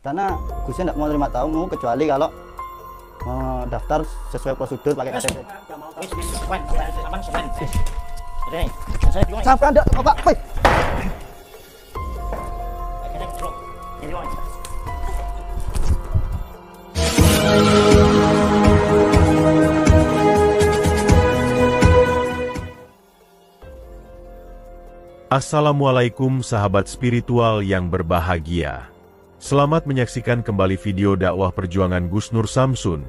Karena Gusnya tidak mau terima tamu kecuali kalau daftar sesuai prosedur pakai KTP. Sampai Anda, Pak. Assalamualaikum sahabat spiritual yang berbahagia. Selamat menyaksikan kembali video dakwah perjuangan Gus Nur Samsun.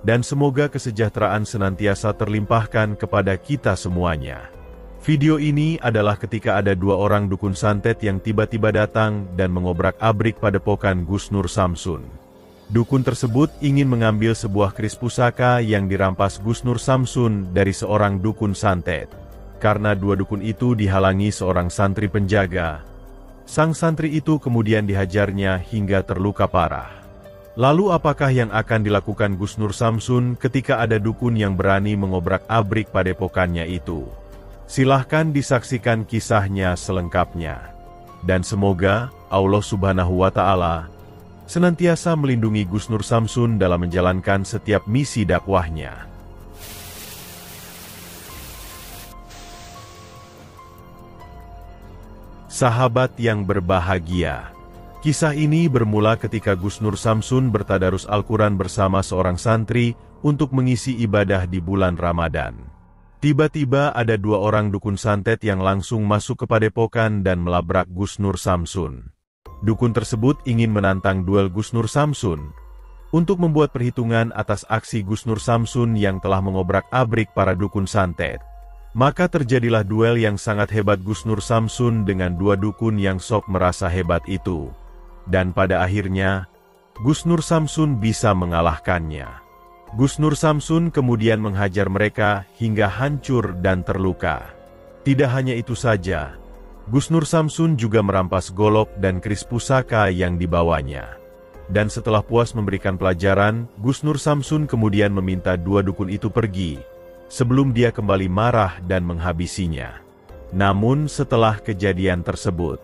Dan semoga kesejahteraan senantiasa terlimpahkan kepada kita semuanya. Video ini adalah ketika ada dua orang dukun santet yang tiba-tiba datang dan mengobrak-abrik padepokan Gus Nur Samsun. Dukun tersebut ingin mengambil sebuah keris pusaka yang dirampas Gus Nur Samsun dari seorang dukun santet. Karena dua dukun itu dihalangi seorang santri penjaga, sang santri itu kemudian dihajarnya hingga terluka parah. Lalu apakah yang akan dilakukan Gus Nur Samsun ketika ada dukun yang berani mengobrak-abrik padepokannya itu? Silahkan disaksikan kisahnya selengkapnya. Dan semoga Allah Subhanahu wa Ta'ala senantiasa melindungi Gus Nur Samsun dalam menjalankan setiap misi dakwahnya. Sahabat yang berbahagia, kisah ini bermula ketika Gus Nur Samsun bertadarus Al-Quran bersama seorang santri untuk mengisi ibadah di bulan Ramadan. Tiba-tiba ada dua orang dukun santet yang langsung masuk ke padepokan dan melabrak Gus Nur Samsun. Dukun tersebut ingin menantang duel Gus Nur Samsun untuk membuat perhitungan atas aksi Gus Nur Samsun yang telah mengobrak-abrik para dukun santet. Maka terjadilah duel yang sangat hebat Gus Nur Samsun dengan dua dukun yang sok merasa hebat itu. Dan pada akhirnya, Gus Nur Samsun bisa mengalahkannya. Gus Nur Samsun kemudian menghajar mereka hingga hancur dan terluka. Tidak hanya itu saja, Gus Nur Samsun juga merampas golok dan keris pusaka yang dibawanya. Dan setelah puas memberikan pelajaran, Gus Nur Samsun kemudian meminta dua dukun itu pergi, sebelum dia kembali marah dan menghabisinya. Namun setelah kejadian tersebut,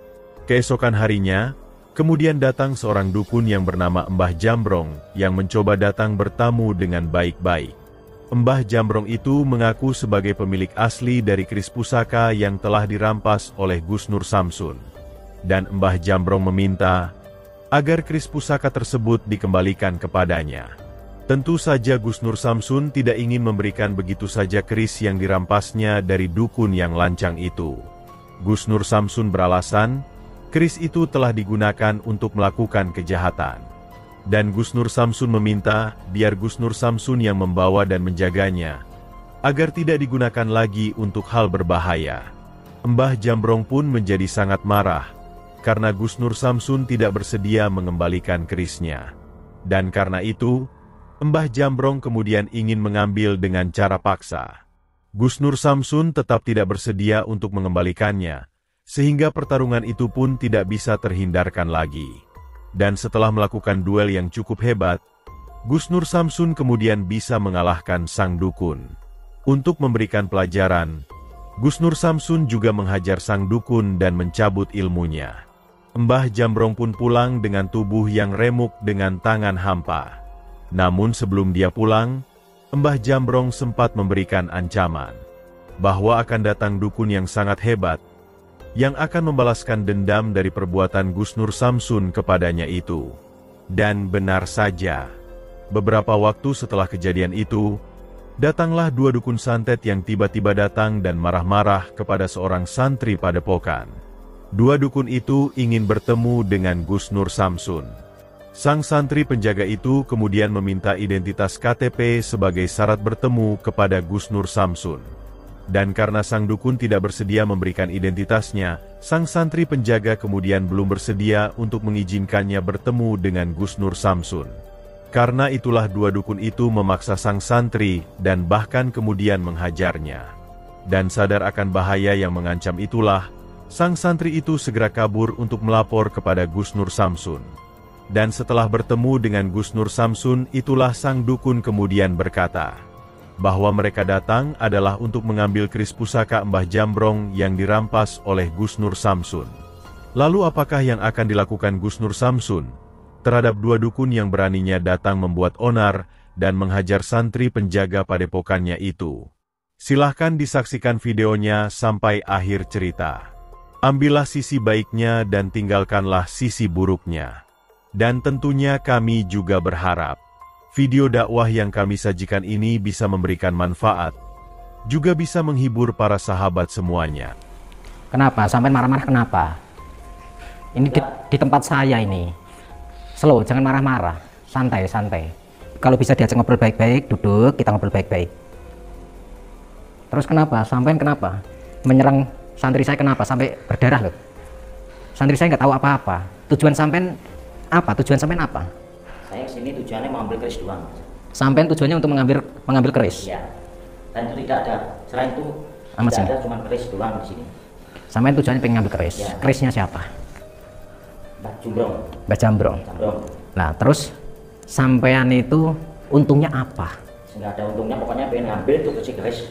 keesokan harinya, kemudian datang seorang dukun yang bernama Mbah Jambrong, yang mencoba datang bertamu dengan baik-baik. Mbah Jambrong itu mengaku sebagai pemilik asli dari keris pusaka yang telah dirampas oleh Gus Nur Samsun. Dan Mbah Jambrong meminta agar keris pusaka tersebut dikembalikan kepadanya. Tentu saja Gus Nur Samsun tidak ingin memberikan begitu saja keris yang dirampasnya dari dukun yang lancang itu. Gus Nur Samsun beralasan, keris itu telah digunakan untuk melakukan kejahatan. Dan Gus Nur Samsun meminta biar Gus Nur Samsun yang membawa dan menjaganya, agar tidak digunakan lagi untuk hal berbahaya. Mbah Jambrong pun menjadi sangat marah, karena Gus Nur Samsun tidak bersedia mengembalikan kerisnya. Dan karena itu, Mbah Jambrong kemudian ingin mengambil dengan cara paksa. Gus Nur Samsun tetap tidak bersedia untuk mengembalikannya, sehingga pertarungan itu pun tidak bisa terhindarkan lagi. Dan setelah melakukan duel yang cukup hebat, Gus Nur Samsun kemudian bisa mengalahkan sang dukun. Untuk memberikan pelajaran, Gus Nur Samsun juga menghajar sang dukun dan mencabut ilmunya. Mbah Jambrong pun pulang dengan tubuh yang remuk dengan tangan hampa. Namun sebelum dia pulang, Mbah Jambrong sempat memberikan ancaman bahwa akan datang dukun yang sangat hebat, yang akan membalaskan dendam dari perbuatan Gus Nur Samsun kepadanya itu. Dan benar saja, beberapa waktu setelah kejadian itu, datanglah dua dukun santet yang tiba-tiba datang dan marah-marah kepada seorang santri padepokan. Dua dukun itu ingin bertemu dengan Gus Nur Samsun. Sang santri penjaga itu kemudian meminta identitas KTP sebagai syarat bertemu kepada Gus Nur Samsun. Dan karena sang dukun tidak bersedia memberikan identitasnya, sang santri penjaga kemudian belum bersedia untuk mengizinkannya bertemu dengan Gus Nur Samsun. Karena itulah dua dukun itu memaksa sang santri dan bahkan kemudian menghajarnya. Dan sadar akan bahaya yang mengancam itulah, sang santri itu segera kabur untuk melapor kepada Gus Nur Samsun. Dan setelah bertemu dengan Gus Nur Samsun, itulah sang dukun kemudian berkata bahwa mereka datang adalah untuk mengambil keris pusaka Mbah Jambrong yang dirampas oleh Gus Nur Samsun. Lalu apakah yang akan dilakukan Gus Nur Samsun? terhadap 2 dukun yang beraninya datang membuat onar dan menghajar santri penjaga padepokannya itu. Silahkan disaksikan videonya sampai akhir cerita. Ambillah sisi baiknya dan tinggalkanlah sisi buruknya. Dan tentunya kami juga berharap video dakwah yang kami sajikan ini bisa memberikan manfaat, juga bisa menghibur para sahabat semuanya. Kenapa? Sampai marah-marah kenapa? Ini di tempat saya ini. Slow, jangan marah-marah. Santai. Kalau bisa diajak ngobrol baik-baik, duduk, kita ngobrol baik-baik. Terus kenapa? Sampai kenapa? Menyerang santri saya kenapa? Sampai berdarah loh. Santri saya nggak tahu apa-apa. Tujuan sampean apa? Saya kesini tujuannya mengambil keris doang. Sampean tujuannya untuk mengambil keris. Iya. Dan itu tidak ada. Selain itu tidak ada, cuma keris doang di sini. Sampean tujuannya pengen ngambil keris. Ya. Kerisnya siapa? Mbah Jambrong. Nah, terus sampean itu untungnya apa? Nggak ada untungnya, pokoknya pengen ngambil itu keris.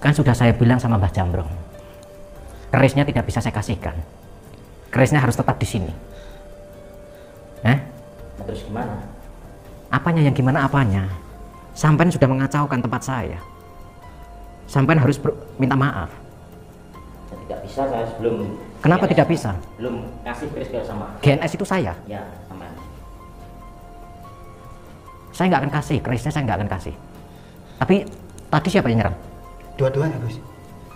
Kan sudah saya bilang sama Mbah Jambrong, kerisnya tidak bisa saya kasihkan. Kerisnya harus tetap di sini. Nah, terus gimana? Apanya yang gimana apanya? Sampean sudah mengacaukan tempat saya. Sampean harus minta maaf. Ya, tidak bisa saya sebelum. Kenapa GNS, tidak bisa? Belum kasih keris ke sama. GNS itu saya. Ya, sama. Saya nggak akan kasih kerisnya, saya nggak akan kasih. Tapi tadi siapa yang nyerang? Dua-duanya Gus,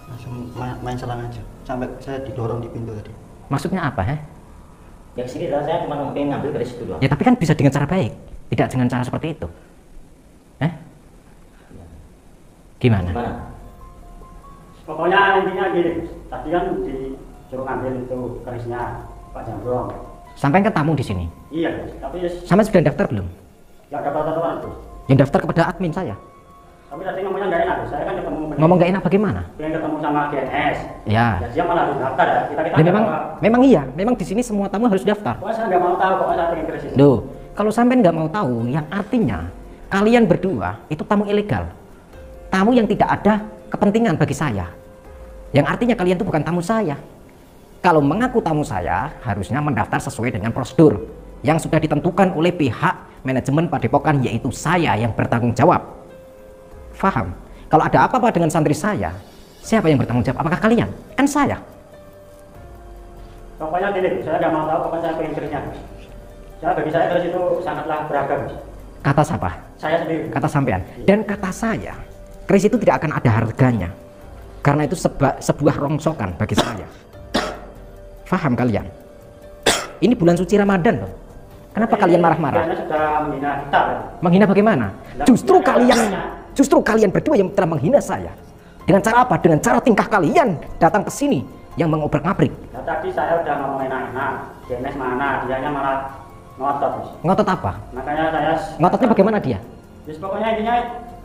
langsung main serang aja sampai saya didorong di pintu tadi. Maksudnya apa? Ya kesini saya cuma pengen ngambil keris itu doang. Ya tapi kan bisa dengan cara baik, tidak dengan cara seperti itu. Gimana? Pokoknya intinya gini, tadi kan disuruh ngambil itu kerisnya Pak Jambrong. Sampai kan tamu di sini. Iya, tapi Sampai sudah daftar belum? nggak dapat daftar itu. Yang daftar kepada admin saya. Tapi tadi ngomongnya nggak enak, saya kan ketemu. Ngomong nggak enak bagaimana? Pengen ketemu sama GNS. Ya. Ya dia malah daftar ya. Kita memang iya, memang di sini semua tamu harus daftar. Pokoknya saya nggak mau tahu, pokoknya saya pengen keris itu. Loh, kalau sampai nggak mau tahu, yang artinya kalian berdua itu tamu ilegal. Tamu yang tidak ada kepentingan bagi saya. Yang artinya kalian itu bukan tamu saya. Kalau mengaku tamu saya, harusnya mendaftar sesuai dengan prosedur yang sudah ditentukan oleh pihak manajemen padepokan, yaitu saya yang bertanggung jawab. Faham? Kalau ada apa-apa dengan santri saya, siapa yang bertanggung jawab? Apakah kalian? Kan saya. Pokoknya gini, saya nggak mau tahu, pokoknya saya pengen kerisnya. Bagi saya keris itu sangatlah beragam. Kata siapa? Saya sendiri. Kata sampean. Dan kata saya, keris itu tidak akan ada harganya. Karena itu sebuah rongsokan bagi saya. Faham kalian? Ini bulan suci Ramadan loh. Kenapa kalian marah-marah? Kalian sudah menghina kita. Menghina bagaimana? Justru kalian berdua yang telah menghina saya. Dengan cara apa? Dengan cara tingkah kalian datang ke sini yang mengobrak-abrik. Nah, tadi saya udah ngomong enak-enak. GNS mana? Dianya malah ngotot. Ngotot apa? Makanya saya. Ngototnya bagaimana dia? Terus pokoknya intinya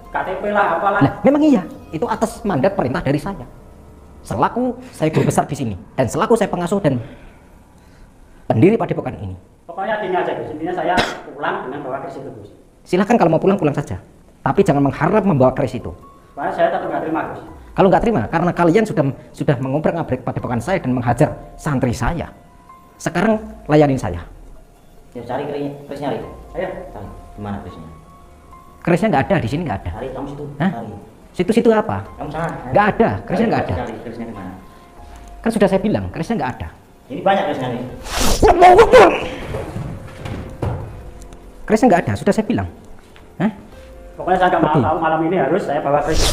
KTP lah, apalah. Nah, memang iya. Itu atas mandat perintah dari saya. Selaku saya guru besar di sini dan selaku saya pengasuh dan pendiri padepokan ini. Pokoknya gini aja Gus, intinya saya pulang dengan bawa keris itu Gus. Silahkan kalau mau pulang saja. Tapi jangan mengharap membawa keris itu. Karena saya tetap nggak terima Gus. Kalau nggak terima, karena kalian sudah mengobrak-abrik padepokan saya dan menghajar santri saya. Sekarang layanin saya. Ya cari kerisnya, Rik. Ayo. Cari. Gimana kerisnya? Kerisnya nggak ada di sini, nggak ada. Cari kamu situ. Hah? Cari. Situ-situ apa? Kamu sana. Nggak ada, kerisnya nggak ada. Cari kerisnya di mana? Kan sudah saya bilang, kerisnya nggak ada. Ini banyak kerisnya nih. Kerisnya nggak ada, sudah saya bilang. Hah? Pokoknya saya nggak mau tahu, malam ini harus saya bawa keris.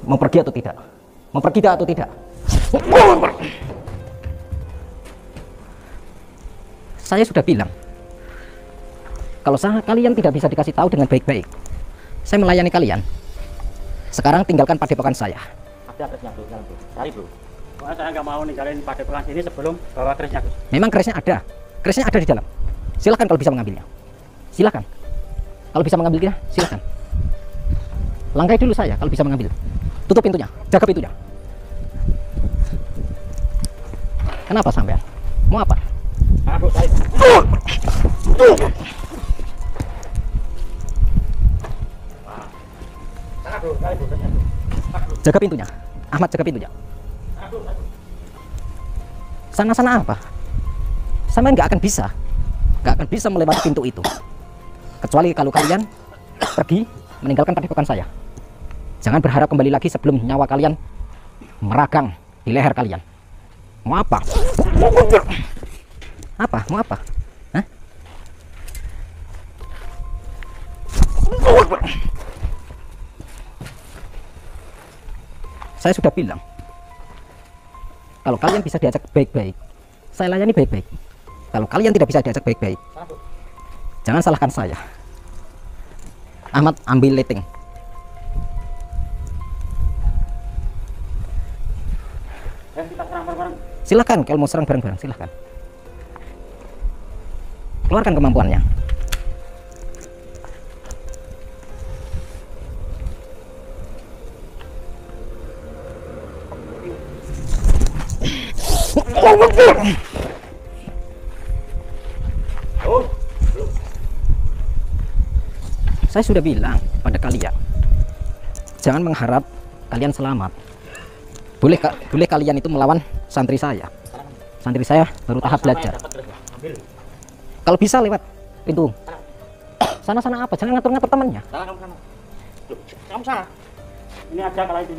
Mau pergi atau tidak? Mau pergi atau tidak? Saya sudah bilang, kalau kalian tidak bisa dikasih tahu dengan baik-baik, saya melayani kalian. Sekarang tinggalkan padepokan saya. Ada kerisnya bro, cari bro. Pokoknya saya nggak mau ninggalin padepokan ini sebelum bawa kerisnya Gus. Memang kerisnya ada di dalam. Silakan kalau bisa mengambilnya. Silakan. Kalau bisa mengambilnya, silakan. Langkai dulu saya kalau bisa mengambil. Tutup pintunya, jaga pintunya. Kenapa sampean? Mau apa? Bro, cari. Jaga pintunya. Ahmad, jaga pintunya. Sana-sana apa? Sama nggak akan bisa melewati pintu itu. Kecuali kalau kalian pergi meninggalkan padepokan saya. Jangan berharap kembali lagi sebelum nyawa kalian meragang di leher kalian. Mau apa? Mau apa? Hah? Saya sudah bilang, kalau kalian bisa diajak baik-baik, saya layani baik-baik. Kalau kalian tidak bisa diajak baik-baik, jangan salahkan saya. Ahmad, ambil leteng. Kita serang bareng-bareng. Silahkan, kalau mau serang bareng-bareng, silahkan. Keluarkan kemampuannya. Saya sudah bilang pada kalian, jangan mengharap kalian selamat. Boleh kalian itu melawan santri saya. Santri saya baru tahap belajar. Kalau bisa lewat pintu. Sana-sana apa? Jangan ngatur-ngatur temannya. Kamu sana. Ini aja kalau itu.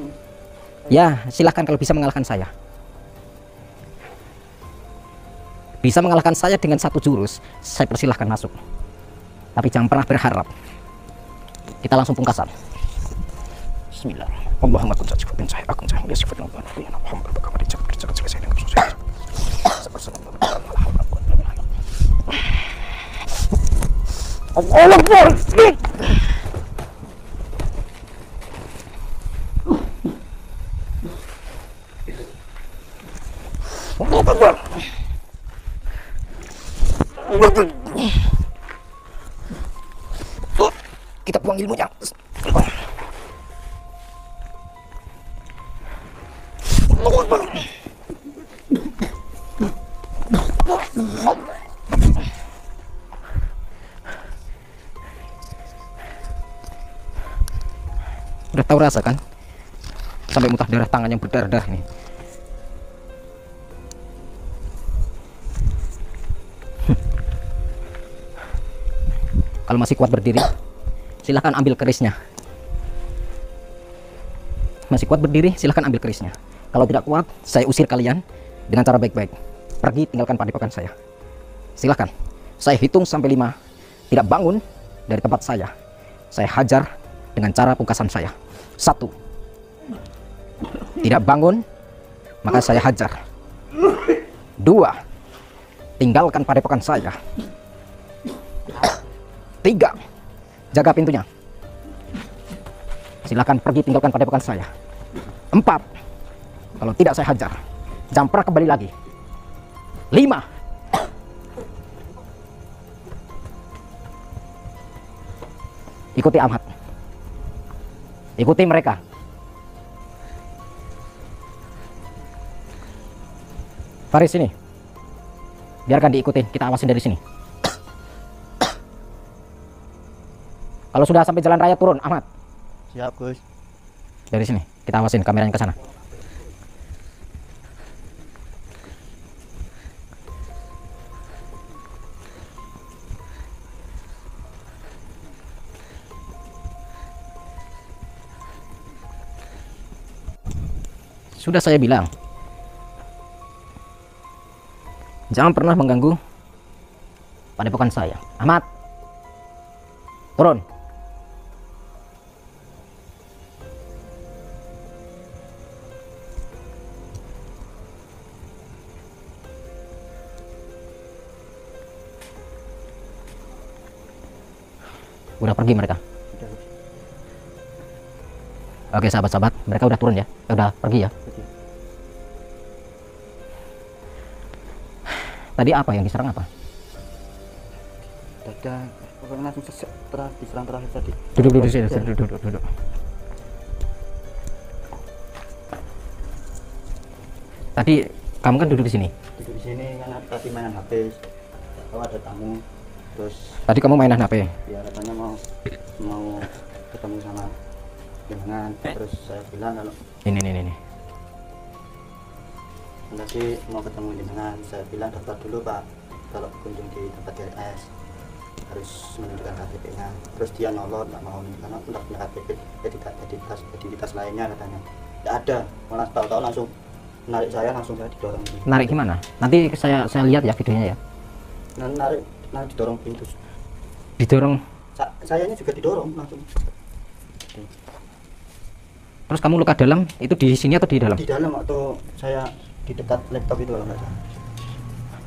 Ya, silahkan kalau bisa mengalahkan saya. Bisa mengalahkan saya dengan satu jurus, saya persilahkan masuk. Tapi jangan pernah berharap. Kita langsung pungkasan. Bismillah. Allahumma kun sajib bin sahih akun sahih yasifat Allah ya Muhammad bagaimana dicak saya dengan susah. Allah Akbar. Allah Akbar. Kita buang ilmunya. Udah tahu rasa kan? Sampai muntah darah, tangan yang berdarah ini. Kalau masih kuat berdiri, silahkan ambil kerisnya. Masih kuat berdiri, silahkan ambil kerisnya. Kalau tidak kuat, saya usir kalian dengan cara baik-baik. Pergi, tinggalkan padepokan saya. Silahkan. Saya hitung sampai 5. Tidak bangun dari tempat saya hajar dengan cara pungkasan saya. 1. Tidak bangun, maka saya hajar. 2. Tinggalkan padepokan saya. 3. Jaga pintunya. Silakan pergi, tinggalkan padepokan saya. 4. Kalau tidak saya hajar. Jampra kembali lagi. 5. Ikuti Ahmad. Ikuti mereka. Faris sini. Biarkan diikuti, kita awasin dari sini. Kalau sudah sampai jalan raya turun, Ahmad. Siap, Gus. Dari sini, kita awasin kameranya ke sana. Sudah saya bilang, jangan pernah mengganggu padepokan saya. Ahmad, turun. Udah pergi mereka. Oke sahabat-sahabat, mereka udah turun ya, udah pergi ya. Tadi apa yang diserang apa? Dada, pokoknya langsung diserang terakhir tadi. Duduk sini, duduk. Tadi kamu kan duduk di sini. Duduk di sini kan tadi mainan HP. Kalau ada tamu, terus Tadi kamu mainan HP. ya katanya mau ketemu sama jenengan. Terus saya bilang kalau Ini. tadi mau ketemu jenengan, saya bilang daftar dulu Pak. kalau kunjung di tempat DRS harus menunjukkan KTP-nya. Terus dia nolak, nggak mau karena tidak punya KTP, identitas lainnya katanya. Nggak ada, malah tahu-tahu langsung narik saya didorong. Narik gimana? Nanti saya lihat ya videonya ya. Narik didorong pintu. Didorong. Sayanya juga didorong langsung. Terus kamu luka dalam itu di sini atau di dalam? Di dalam atau saya di dekat laptop itu kalau nggak salah.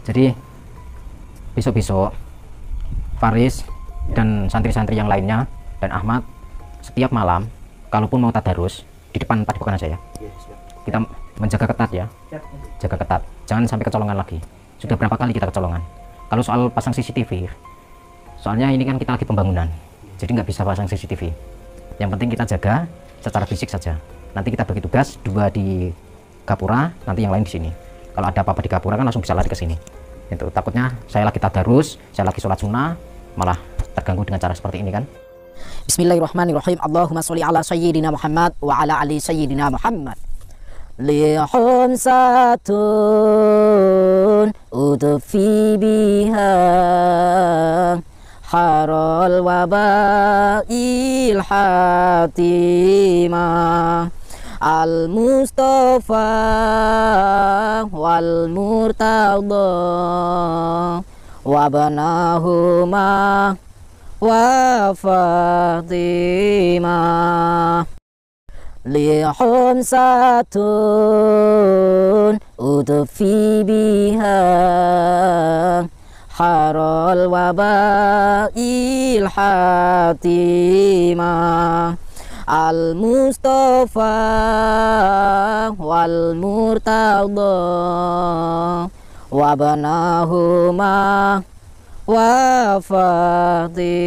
Jadi besok-besok Faris dan santri-santri yang lainnya dan Ahmad setiap malam kalaupun mau tadarus di depan padepokan aja ya. Iya, siap. Kita menjaga ketat ya. Jaga ketat. Jangan sampai kecolongan lagi. Sudah berapa kali kita kecolongan? Kalau soal pasang CCTV, soalnya ini kan kita lagi pembangunan. Jadi nggak bisa pasang CCTV. Yang penting kita jaga secara fisik saja. Nanti kita bagi tugas, 2 di Gapura, nanti yang lain di sini. Kalau ada apa-apa di Gapura kan langsung bisa lari ke sini. Itu takutnya saya lagi tadarus, saya lagi sholat sunnah, malah terganggu dengan cara seperti ini kan. Bismillahirrahmanirrahim. Allahumma sholli ala sayyidina Muhammad wa ala ali sayyidina Muhammad. Lihum satun udfi biha harol wabail hatimah al-Mustafa wal Murtada wabanahuma wa Fatimah. Lihum satun udfi biha harol wabail hatimah al-Mustafa wal Murtada wabanahuma wa Fatimah.